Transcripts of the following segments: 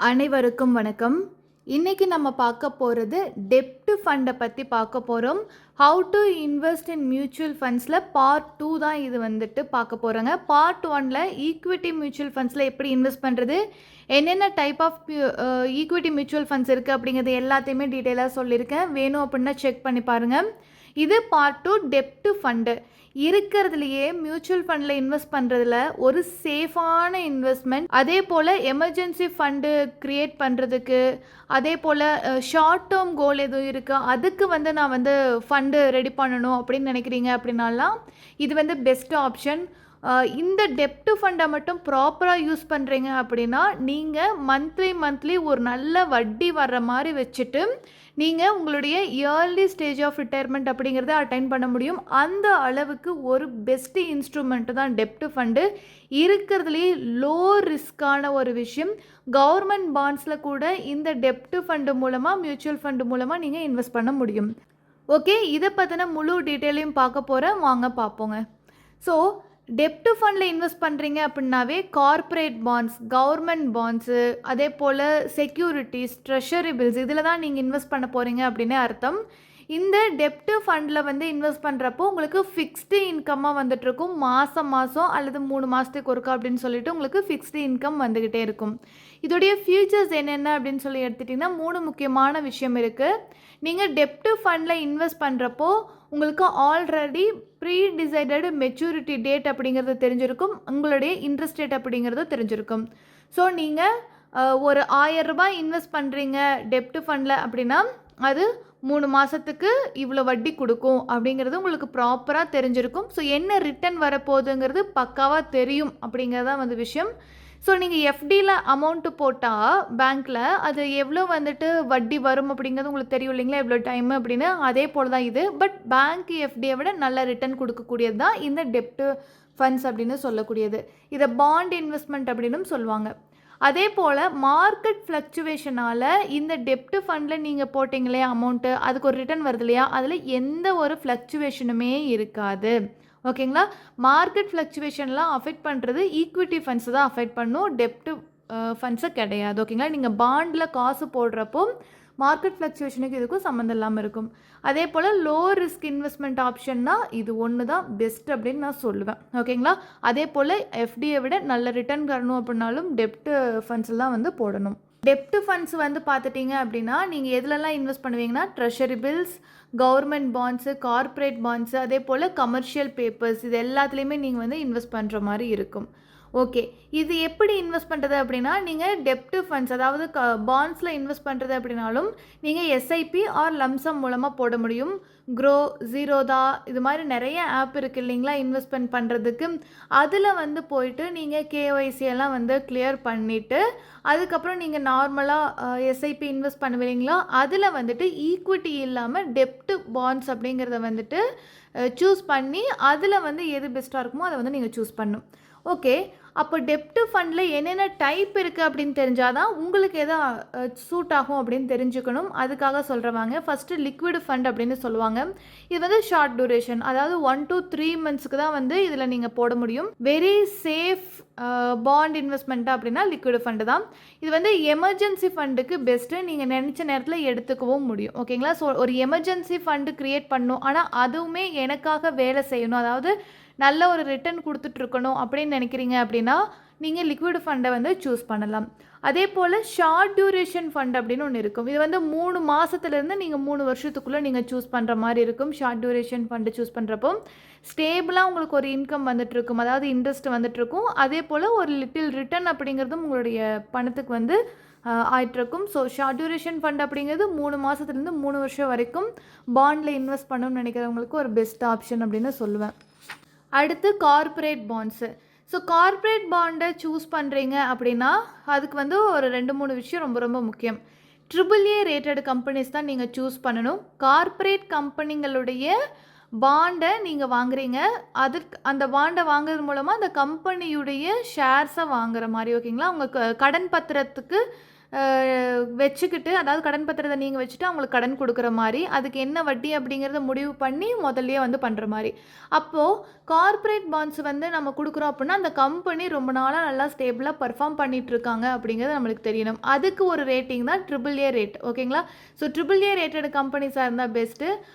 அனைவருக்கும் வணக்கம். இன்னைக்கு நம்ம பார்க்க போகிறது டெப்ட் ஃபண்டை பற்றி பார்க்க போகிறோம். How to invest in mutual ஃபண்ட்ஸில் பார்ட் 2 தான் இது வந்துட்டு பார்க்க போகிறோங்க. பார்ட் 1ல் ஈக்விட்டி மியூச்சுவல் ஃபண்ட்ஸில் எப்படி இன்வெஸ்ட் பண்ணுறது, என்னென்ன type of equity mutual funds இருக்குது அப்படிங்கிறது எல்லாத்தையுமே டீட்டெயிலாக சொல்லியிருக்கேன். வேணும் அப்படின்னா செக் பண்ணி பாருங்கள். இது பார்ட் 2 டெப்ட் ஃபண்டு. இருக்கிறதுலையே மியூச்சுவல் ஃபண்டில் இன்வெஸ்ட் பண்ணுறதுல ஒரு சேஃபான இன்வெஸ்ட்மெண்ட், அதே போல் எமர்ஜென்சி ஃபண்டு க்ரியேட் பண்ணுறதுக்கு, அதே போல் ஷார்ட் டேர்ம் கோல் எதுவும் இருக்குது, அதுக்கு வந்து நான் வந்து ஃபண்டு ரெடி பண்ணணும் அப்படின்னு நினைக்கிறீங்க அப்படின்னாலாம் இது வந்து பெஸ்ட் ஆப்ஷன். இந்த டெப்ட் ஃபண்டை மட்டும் ப்ராப்பராக யூஸ் பண்ணுறீங்க அப்படின்னா நீங்கள் மந்த்லி ஒரு நல்ல வட்டி வர்ற மாதிரி வச்சுட்டு நீங்கள் உங்களுடைய இயர்லி ஸ்டேஜ் ஆஃப் ரிட்டையர்மெண்ட் அப்படிங்கிறத அட்டைன் பண்ண முடியும். அந்த அளவுக்கு ஒரு பெஸ்ட்டு இன்ஸ்ட்ருமெண்ட்டு தான் டெப்ட் ஃபண்டு. இருக்கிறதுலேயே லோ ரிஸ்க்கான ஒரு விஷயம். கவர்மெண்ட் பாண்ட்ஸில் கூட இந்த டெப்ட் ஃபண்டு மூலமாக, மியூச்சுவல் ஃபண்டு மூலமாக நீங்கள் இன்வெஸ்ட் பண்ண முடியும். ஓகே, இதை பற்றின முழு டீட்டெயிலையும் பார்க்க போகிறேன், வாங்க பார்ப்போங்க. ஸோ டெப்ட் ஃபண்டில் இன்வெஸ்ட் பண்ணுறீங்க அப்படின்னாவே கார்ப்பரேட் பாண்ட்ஸ், கவர்மெண்ட் பாண்ட்ஸு, அதே போல் செக்யூரிட்டிஸ், ட்ரெஷரி பில்ஸ், இதில் தான் நீங்கள் இன்வெஸ்ட் பண்ண போகிறீங்க அப்படின்னு அர்த்தம். இந்த டெப்ட் ஃபண்டில் வந்து இன்வெஸ்ட் பண்ணுறப்போ உங்களுக்கு ஃபிக்ஸ்டு இன்கம்மாக வந்துட்டுருக்கும். மாதம் அல்லது 3 மாதத்துக்கு ஒருக்கா அப்படின்னு சொல்லிட்டு உங்களுக்கு ஃபிக்ஸ்டு இன்கம் வந்துக்கிட்டே இருக்கும். இதோடைய ஃபியூச்சர்ஸ் என்னென்ன அப்படின்னு சொல்லி எடுத்துட்டிங்கன்னா 3 முக்கியமான விஷயம் இருக்குது. நீங்கள் டெப்ட் ஃபண்டில் இன்வெஸ்ட் பண்ணுறப்போ உங்களுக்கு already pre decided maturity date அப்படிங்கிறது தெரிஞ்சிருக்கும், உங்களுடைய இன்ட்ரெஸ்ட் ரேட் அப்படிங்கிறது தெரிஞ்சிருக்கும். ஸோ நீங்கள் ஒரு 1000 ரூபாய் இன்வெஸ்ட் பண்ணுறீங்க டெப்ட் ஃபண்டில் அப்படின்னா அது 3 மாதத்துக்கு இவ்வளோ வட்டி கொடுக்கும் அப்படிங்கிறது உங்களுக்கு ப்ராப்பராக தெரிஞ்சிருக்கும். ஸோ என்ன ரிட்டர்ன் வரப்போகுதுங்கிறது பக்காவாக தெரியும் அப்படிங்கிறதான் வந்து விஷயம். ஸோ நீங்கள் எஃப்டியில் அமௌண்ட்டு போட்டால் பேங்க்கில் அது எவ்வளோ வந்துட்டு வட்டி வரும் அப்படிங்கிறது உங்களுக்கு தெரியும் இல்லைங்களா, எவ்வளோ டைமு அப்படின்னு. அதே போல் தான் இது. பட் பேங்க் எஃப்டியை விட நல்ல ரிட்டர்ன் கொடுக்கக்கூடியது தான் இந்த டெப்ட் ஃபண்ட்ஸ் அப்படின்னு சொல்லக்கூடியது. இதை பாண்ட் இன்வெஸ்ட்மெண்ட் அப்படின்னு சொல்லுவாங்க. அதே போல் மார்க்கெட் ஃப்ளக்சுவேஷனால் இந்த டெப்ட் ஃபண்டில் நீங்கள் போட்டிங்களே அமௌண்ட்டு, அதுக்கு ஒரு ரிட்டர்ன் வருது இல்லையா, அதில் எந்த ஒரு ஃப்ளக்சுவேஷனுமே இருக்காது. ஓகேங்களா. மார்க்கெட் ஃப்ளக்சுவேஷன்லாம் அஃபெக்ட் பண்ணுறது ஈக்விட்டி ஃபண்ட்ஸ் தான் அஃபெக்ட் பண்ணும், டெப்ட் ஃபண்ட்ஸை கிடையாது. ஓகேங்களா. நீங்கள் பாண்டில் காசு போடுறப்போ மார்க்கெட் ஃப்ளக்சுவேஷனுக்கு இதுக்கும் சம்மந்தம் இல்லாமல் இருக்கும். அதே போல் லோ ரிஸ்க் இன்வெஸ்ட்மெண்ட் ஆப்ஷன்னா இது ஒன்று தான் பெஸ்ட் அப்படின்னு நான் சொல்லுவேன். ஓகேங்களா. அதே போல் எஃப்டியை விட நல்ல ரிட்டர்ன் தரணும் அப்படின்னாலும் டெப்ட் ஃபண்ட்ஸில் தான் வந்து போடணும். டெப்ட் ஃபண்ட்ஸ் வந்து பார்த்துட்டிங்க அப்படின்னா நீங்கள் எதுலலாம் இன்வெஸ்ட் பண்ணுவீங்கன்னா treasury bills, government bonds, corporate bonds, அதே போல் கமர்ஷியல் பேப்பர்ஸ், இது எல்லாத்துலேயுமே நீங்கள் வந்து இன்வெஸ்ட் பண்ணுற மாதிரி இருக்கும். ஓகே, இது எப்படி இன்வெஸ்ட் பண்ணுறது அப்படின்னா நீங்கள் டெப்ட் ஃபண்ட்ஸ், அதாவது பாண்ட்ஸில் இன்வெஸ்ட் பண்ணுறது அப்படின்னாலும் நீங்கள் எஸ்ஐபி ஆர் லம்சம் மூலமாக போட முடியும். க்ரோ, ஜீரோதா, இது மாதிரி நிறைய ஆப் இருக்குது இல்லைங்களா இன்வெஸ்ட்மெண்ட் பண்ணுறதுக்கு. அதில் வந்து போயிட்டு நீங்கள் கேஒய்சி எல்லாம் வந்து கிளியர் பண்ணிவிட்டு அதுக்கப்புறம் நீங்கள் நார்மலாக எஸ்ஐபி இன்வெஸ்ட் பண்ணுவீங்களா, அதில் வந்துட்டு ஈக்விட்டி இல்லாமல் டெப்ட் பாண்ட்ஸ் அப்படிங்கிறத வந்துட்டு சூஸ் பண்ணி அதில் வந்து எது பெஸ்ட்டாக இருக்குமோ அதை வந்து நீங்கள் சூஸ் பண்ணணும். ஓகே, அப்போ டெப்ட் ஃபண்டில் என்னென்ன டைப் இருக்குது அப்படின்னு தெரிஞ்சால் தான் உங்களுக்கு எதோ சூட் ஆகும் அப்படின்னு தெரிஞ்சுக்கணும். அதுக்காக சொல்கிறவாங்க. ஃபஸ்ட்டு லிக்விட் ஃபண்ட் அப்படின்னு சொல்லுவாங்க. இது வந்து ஷார்ட் டூரேஷன், அதாவது 1 to 3 monthsக்கு தான் வந்து இதில் நீங்கள் போட முடியும். வெரி சேஃப் பாண்ட் இன்வெஸ்ட்மெண்ட்டாக அப்படின்னா லிக்விட் ஃபண்டு தான். இது வந்து எமர்ஜென்சி ஃபண்டுக்கு பெஸ்ட்டு, நீங்கள் நினச்ச நேரத்தில் எடுத்துக்கவும் முடியும். ஓகேங்களா. ஸோ ஒரு எமர்ஜென்சி ஃபண்டு க்ரியேட் பண்ணணும், ஆனால் அதுவுமே எனக்காக வேலை செய்யணும், அதாவது நல்ல ஒரு ரிட்டர்ன் கொடுத்துட்ருக்கணும் அப்படின்னு நினைக்கிறீங்க அப்படின்னா நீங்கள் லிக்விட் ஃபண்டை வந்து சூஸ் பண்ணலாம். அதே போல் ஷார்ட் டியூரேஷன் ஃபண்ட் அப்படின்னு ஒன்று இருக்கும். இது வந்து 3 மாதத்துலேருந்து நீங்கள் 3 வருஷத்துக்குள்ளே நீங்கள் சூஸ் பண்ணுற மாதிரி இருக்கும். ஷார்ட் டியூரேஷன் ஃபண்டு சூஸ் பண்ணுறப்போ ஸ்டேபிளாக உங்களுக்கு ஒரு இன்கம் வந்துட்டுருக்கும், அதாவது இன்ட்ரெஸ்ட் வந்துட்டுருக்கும். அதே போல் ஒரு லிட்டில் ரிட்டர்ன் அப்படிங்கிறதும் உங்களுடைய பணத்துக்கு வந்து ஆயிட்டிருக்கும். ஸோ ஷார்ட் டியூரேஷன் ஃபண்ட் அப்படிங்கிறது 3 மாதத்துலேருந்து 3 வருஷம் வரைக்கும் பாண்டில் இன்வெஸ்ட் பண்ணணும்னு நினைக்கிறவங்களுக்கு ஒரு பெஸ்ட் ஆப்ஷன் அப்படின்னு சொல்லுவேன். அடுத்து கார்ப்பரேட் பாண்ட்ஸு. ஸோ கார்ப்பரேட் பாண்டை சூஸ் பண்ணுறீங்க அப்படின்னா அதுக்கு வந்து ஒரு 2-3 விஷயம் ரொம்ப ரொம்ப முக்கியம். AAA ரேட்டட் கம்பெனிஸ் தான் நீங்கள் சூஸ் பண்ணணும். கார்ப்பரேட் கம்பெனிங்களுடைய பாண்டை நீங்கள் வாங்குறீங்க, அதுக்கு அந்த பாண்டை வாங்குறது மூலமாக அந்த கம்பெனியுடைய ஷேர்ஸை வாங்குற மாதிரி. ஓகேங்களா. உங்கள் கடன் பத்திரத்துக்கு வச்சுக்கிட்டு, அதாவது கடன் பத்திரத்த நீங்க வச்சுட்டு அவங்களுக்கு கடன் குடுக்குற மாரி, அதுக்கு என்ன வட்டி அப்படிங்கிறத முடிவு பண்ணி முதல்லயே வந்து பண்ற மாரி. அப்போ கார்ப்பரேட் பாண்ட்ஸ் வந்து நம்ம குடுக்குறோம் அப்படின்னா, அந்த கம்பெனி ரொம்ப நாளா நல்லா ஸ்டேபிளா பெர்ஃபார்ம் பண்ணிட்டு இருக்காங்க அப்படிங்கிறது நம்மளுக்கு தெரியணும். அதுக்கு ஒரு ரேட்டிங் தான் AAA ரேட். ஓகேங்களா? ஸோ AAA ரேட்டட் கம்பெனிஸா இருந்தா best.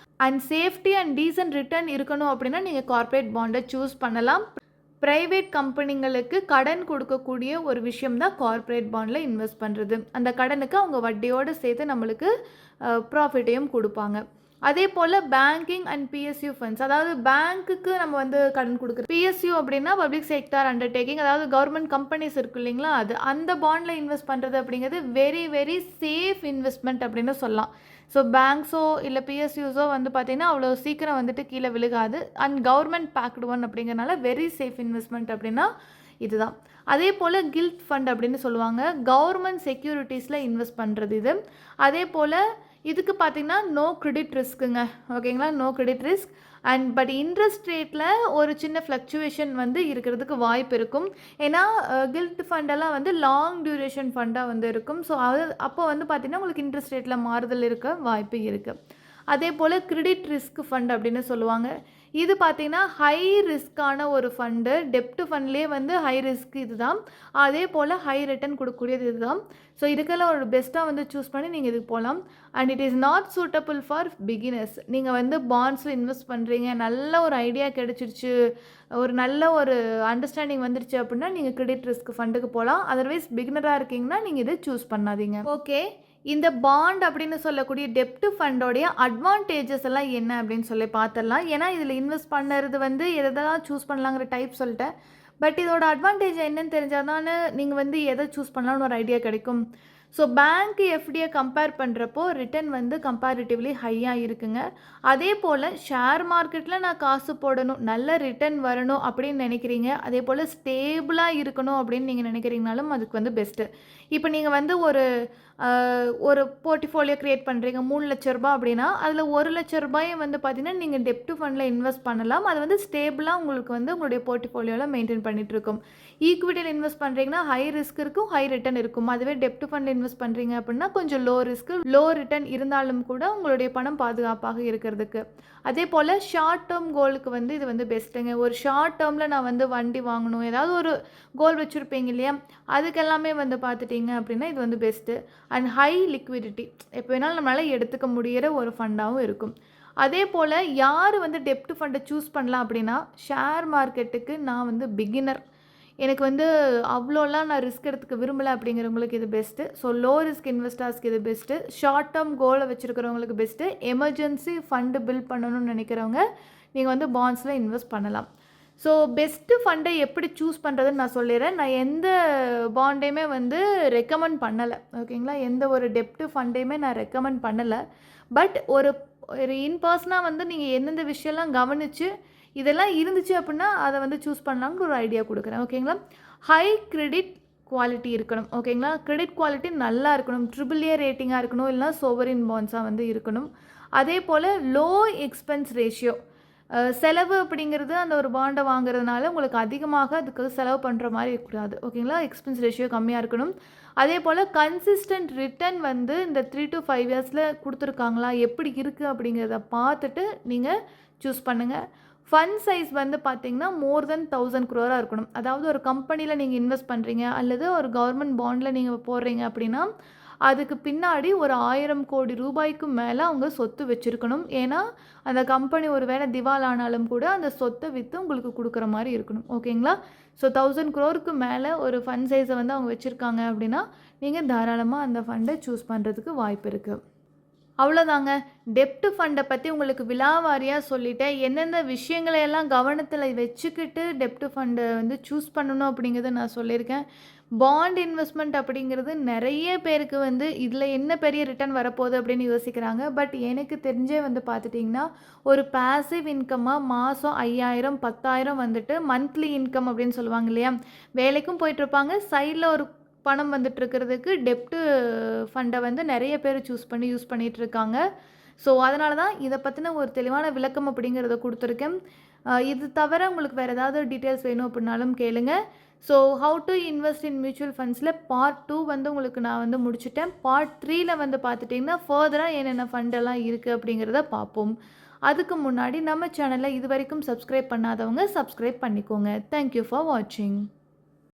And safety and decent return இருக்கணும் அப்படின்னா, நீங்க கார்ப்பரேட் பாண்ட சூஸ் பண்ணலாம். பிரைவேட் கம்பெனிங்களுக்கு கடன் கொடுக்கக்கூடிய ஒரு விஷயம் தான் கார்ப்பரேட் பாண்டில் இன்வெஸ்ட் பண்ணுறது. அந்த கடனுக்கு அவங்க வட்டியோடு சேர்த்து நம்மளுக்கு ப்ராஃபிட்டையும் கொடுப்பாங்க. அதே போல் பேங்கிங் அண்ட் பிஎஸ்யூ ஃபண்ட்ஸ், அதாவது பேங்க்குக்கு நம்ம வந்து கடன் கொடுக்குறது. பிஎஸ்யூ அப்படின்னா பப்ளிக் செக்டார் அண்டர்டேக்கிங், அதாவது கவர்மெண்ட் கம்பெனிஸ் இருக்கு இல்லைங்களா, அது அந்த பாண்டில் இன்வெஸ்ட் பண்ணுறது அப்படிங்கிறது வெரி வெரி சேஃப் இன்வெஸ்ட்மெண்ட் அப்படின்னு சொல்லலாம். ஸோ பேங்க்ஸோ இல்லை பிஎஸ்யூஸோ வந்து பார்த்திங்கன்னா அவ்வளோ சீக்கிரம் வந்துட்டு கீழே விழுகாது. அண்ட் கவர்மெண்ட் பேக்டு ஒன் அப்படிங்கிறனால வெரி சேஃப் இன்வெஸ்ட்மெண்ட் அப்படின்னா இதுதான். அதே போல் கில்ட் ஃபண்ட் அப்படின்னு சொல்லுவாங்க, கவர்மெண்ட் செக்யூரிட்டிஸில் இன்வெஸ்ட் பண்ணுறது இது. அதே போல் இதுக்கு பார்த்திங்கன்னா நோ கிரெடிட் ரிஸ்க்குங்க. ஓகேங்களா, no credit risk. And but interest ரேட்டில் ஒரு சின்ன ஃப்ளக்சுவேஷன் வந்து இருக்கிறதுக்கு வாய்ப்பு இருக்கும். ஏன்னா கில்ட் ஃபண்டெல்லாம் வந்து லாங் டியூரேஷன் ஃபண்டாக வந்து இருக்கும். ஸோ அப்போ வந்து பார்த்திங்கன்னா உங்களுக்கு இன்ட்ரெஸ்ட் ரேட்டில் மாறுதல் இருக்க வாய்ப்பு இருக்குது. அதே போல் கிரெடிட் ரிஸ்க் ஃபண்ட் அப்படின்னு சொல்லுவாங்க. இது பார்த்திங்கன்னா ஹை ரிஸ்க்கான ஒரு ஃபண்டு. டெப்ட் ஃபண்ட்லேயே வந்து ஹை ரிஸ்க் இது தான். அதே போல் ஹை ரிட்டர்ன் கொடுக்கக்கூடியது இது தான். ஸோ இதுக்கெல்லாம் ஒரு பெஸ்ட்டாக வந்து சூஸ் பண்ணி நீங்கள் இதுக்கு போகலாம். And it is not suitable for beginners. நீங்கள் வந்து பாண்ட்ஸில் இன்வெஸ்ட் பண்ணுறீங்க, நல்ல ஒரு ஐடியா கிடச்சிருச்சு, ஒரு நல்ல ஒரு அண்டர்ஸ்டாண்டிங் வந்துருச்சு அப்படின்னா நீங்கள் கிரெடிட் ரிஸ்க் ஃபண்டுக்கு போகலாம். அதர்வைஸ் பிகினராக இருக்கீங்கன்னா நீங்கள் இதை சூஸ் பண்ணாதீங்க. ஓகே, இந்த பாண்ட் அப்படின்னு சொல்லக்கூடிய டெப்ட் ஃபண்டோடைய அட்வான்டேஜஸ் எல்லாம் என்ன அப்படின்னு சொல்லி பார்த்துடலாம். ஏன்னா இதில் இன்வெஸ்ட் பண்ணுறது வந்து எதெல்லாம் சூஸ் பண்ணலாங்கிற டைப் சொல்லிட்டேன். பட் இதோட அட்வான்டேஜ் என்னன்னு தெரிஞ்சால் தானே நீங்கள் வந்து எதை சூஸ் பண்ணலாம்னு ஒரு ஐடியா கிடைக்கும். ஸோ பேங்க் எஃப்டியை கம்பேர் பண்ணுறப்போ ரிட்டர்ன் வந்து கம்பேரிட்டிவ்லி ஹையாக இருக்குங்க. அதே போல் ஷேர் மார்க்கெட்டில் நான் காசு போடணும், நல்ல ரிட்டர்ன் வரணும் அப்படின்னு நினைக்கிறீங்க, அதே போல் ஸ்டேபிளாக இருக்கணும் அப்படின்னு நீங்கள் நினைக்கிறீங்கனாலும் அதுக்கு வந்து பெஸ்ட்டு. இப்போ நீங்கள் வந்து ஒரு போர்ட்ஃபோலியோ க்ரியேட் பண்ணுறீங்க, 3 லட்ச ரூபா அப்படின்னா அதில் 1 லட்ச ரூபாயை வந்து பார்த்தீங்கன்னா நீங்கள் டெப்ட் ஃபண்டில் இன்வெஸ்ட் பண்ணலாம். அது வந்து ஸ்டேபிளாக உங்களுக்கு வந்து உங்களுடைய போர்ட்ஃபோலியோவில் மெயின்டைன் பண்ணிகிட்ருக்கும். ஈக்விட்டியில் இன்வெஸ்ட் பண்ணுறீங்கன்னா ஹை ரிஸ்க் இருக்கும், ஹை ரிட்டர்ன் இருக்கும். அதுவே டெப்ட் ஃபண்டில் இன்வெஸ்ட் பண்ணுறீங்க அப்படின்னா கொஞ்சம் லோ ரிஸ்க், லோ ரிட்டர்ன் இருந்தாலும் கூட உங்களுடைய பணம் பாதுகாப்பாக இருக்கிறதுக்கு. அதே போல் ஷார்ட் டேர்ம் கோலுக்கு வந்து இது வந்து பெஸ்ட்டுங்க. ஒரு ஷார்ட் டேர்மில் நான் வந்து வண்டி வாங்கணும், ஏதாவது ஒரு கோல் வச்சுருப்பீங்க இல்லையா, அதுக்கு எல்லாமே வந்து பார்த்துட்டிங்க அப்படின்னா இது வந்து பெஸ்ட்டு. அண்ட் ஹை லிக்விடிட்டி, எப்போ வேணாலும் நம்மளால் எடுத்துக்க முடிகிற ஒரு ஃபண்டாகவும் இருக்கும். அதே போல் யார் வந்து டெப்ட் ஃபண்டை சூஸ் பண்ணலாம் அப்படின்னா, ஷேர் மார்க்கெட்டுக்கு நான் வந்து பிகினர், எனக்கு வந்து அவ்வளோலாம் நான் ரிஸ்க் எடுத்துக்க விரும்பலை அப்படிங்கிறவங்களுக்கு இது பெஸ்ட்டு. ஸோ லோ ரிஸ்க் இன்வெஸ்டர்ஸ்க்கு இது பெஸ்ட்டு. ஷார்ட் டேர்ம் கோலை வச்சுருக்கிறவங்களுக்கு பெஸ்ட்டு. எமர்ஜென்சி ஃபண்டு பில்ட் பண்ணணும்னு நினைக்கிறவங்க நீங்கள் வந்து பாண்ட்ஸில் இன்வெஸ்ட் பண்ணலாம். ஸோ பெஸ்ட்டு ஃபண்டை எப்படி சூஸ் பண்ணுறதுன்னு நான் சொல்லிடுறேன். நான் எந்த பாண்டையுமே வந்து ரெக்கமெண்ட் பண்ணலை. ஓகேங்களா, எந்த ஒரு டெப்ட் ஃபண்டையுமே நான் ரெக்கமெண்ட் பண்ணலை. பட் ஒரு இன்பர்சனாக வந்து நீங்கள் எந்தெந்த விஷயம்லாம் கவனித்து இதெல்லாம் இருந்துச்சு அப்படின்னா அதை வந்து சூஸ் பண்ணலாம்னு ஒரு ஐடியா கொடுக்குறேன். ஓகேங்களா, ஹை கிரெடிட் குவாலிட்டி இருக்கணும். ஓகேங்களா, கிரெடிட் குவாலிட்டி நல்லா இருக்கணும், AAA ரேட்டிங்காக இருக்கணும், இல்லைனா சோவரின் பாண்ட்ஸாக வந்து இருக்கணும். அதே போல் லோ எக்ஸ்பென்ஸ் ரேஷியோ, செலவு அப்படிங்கிறது அந்த ஒரு பாண்டை வாங்குறதுனால உங்களுக்கு அதிகமாக அதுக்கு செலவு பண்ணுற மாதிரி இருக்கக்கூடாது. ஓகேங்களா, எக்ஸ்பென்ஸ் ரேஷியோ கம்மியாக இருக்கணும். அதே போல் கன்சிஸ்டன்ட் ரிட்டர்ன் வந்து இந்த 3 to 5 இயர்ஸில் கொடுத்துருக்காங்களா, எப்படி இருக்குது அப்படிங்கிறத பார்த்துட்டு நீங்கள் சூஸ் பண்ணுங்கள். ஃபண்ட் சைஸ் வந்து பார்த்திங்கன்னா மோர் தென் 1000 crore இருக்கணும். அதாவது ஒரு கம்பெனியில் நீங்கள் இன்வெஸ்ட் பண்ணுறீங்க அல்லது ஒரு கவர்மெண்ட் பாண்டில் நீங்கள் போடுறீங்க அப்படின்னா அதுக்கு பின்னாடி ஒரு 1000 கோடி ரூபாய்க்கு மேலே அவங்க சொத்து வச்சுருக்கணும். ஏன்னா அந்த கம்பெனி ஒரு வேளை திவால் ஆனாலும் கூட அந்த சொத்தை விற்று உங்களுக்கு கொடுக்குற மாதிரி இருக்கணும். ஓகேங்களா, ஸோ 1000 crore மேலே ஒரு ஃபண்ட் சைஸை வந்து அவங்க வச்சுருக்காங்க அப்படின்னா நீங்கள் தாராளமாக அந்த ஃபண்டை சூஸ் பண்ணுறதுக்கு வாய்ப்பு இருக்குது. அவ்வளோதாங்க, டெப்ட் ஃபண்டை பற்றி உங்களுக்கு விலாவாரியாக சொல்லிட்டேன். எந்தெந்த விஷயங்களையெல்லாம் கவனத்தில் வச்சுக்கிட்டு டெப்ட் ஃபண்டை வந்து சூஸ் பண்ணணும் அப்படிங்கிறத நான் சொல்லியிருக்கேன். பாண்ட் இன்வெஸ்ட்மெண்ட் அப்படிங்கிறது நிறைய பேருக்கு வந்து இதில் என்ன பெரிய ரிட்டர்ன் வரப்போகுது அப்படின்னு யோசிக்கிறாங்க. பட் எனக்கு தெரிஞ்சே வந்து பார்த்துட்டிங்கன்னா ஒரு பேசிவ் இன்கம்மாக மாதம் 5000 10,000 வந்துட்டு மந்த்லி இன்கம் அப்படின்னு சொல்லுவாங்க இல்லையா, வேலைக்கும் போயிட்டுருப்பாங்க, சைடில் ஒரு பணம் வந்துட்டு இருக்கிறதுக்கு டெப்ட் ஃபண்டை வந்து நிறைய பேர் சூஸ் பண்ணி யூஸ் பண்ணிகிட்ருக்காங்க. ஸோ அதனால தான் இதை பற்றின ஒரு தெளிவான விளக்கம் அப்படிங்கிறத கொடுத்துருக்கேன். இது தவிர உங்களுக்கு வேறு ஏதாவது டீட்டெயில்ஸ் வேணும் அப்படின்னாலும் கேளுங்க. So how to invest in mutual ஃபண்ட்ஸில் பார்ட் 2 வந்து உங்களுக்கு நான் வந்து முடிச்சுட்டேன். பார்ட் 3ல வந்து பார்த்துட்டிங்கன்னா ஃபர்தராக என்னென்ன ஃபண்டெல்லாம் இருக்குது அப்படிங்கிறத பார்ப்போம். அதுக்கு முன்னாடி நம்ம சேனலை இது வரைக்கும் சப்ஸ்கிரைப் பண்ணாதவங்க சப்ஸ்கிரைப் பண்ணிக்கோங்க. தேங்க்யூ ஃபார் வாட்சிங்.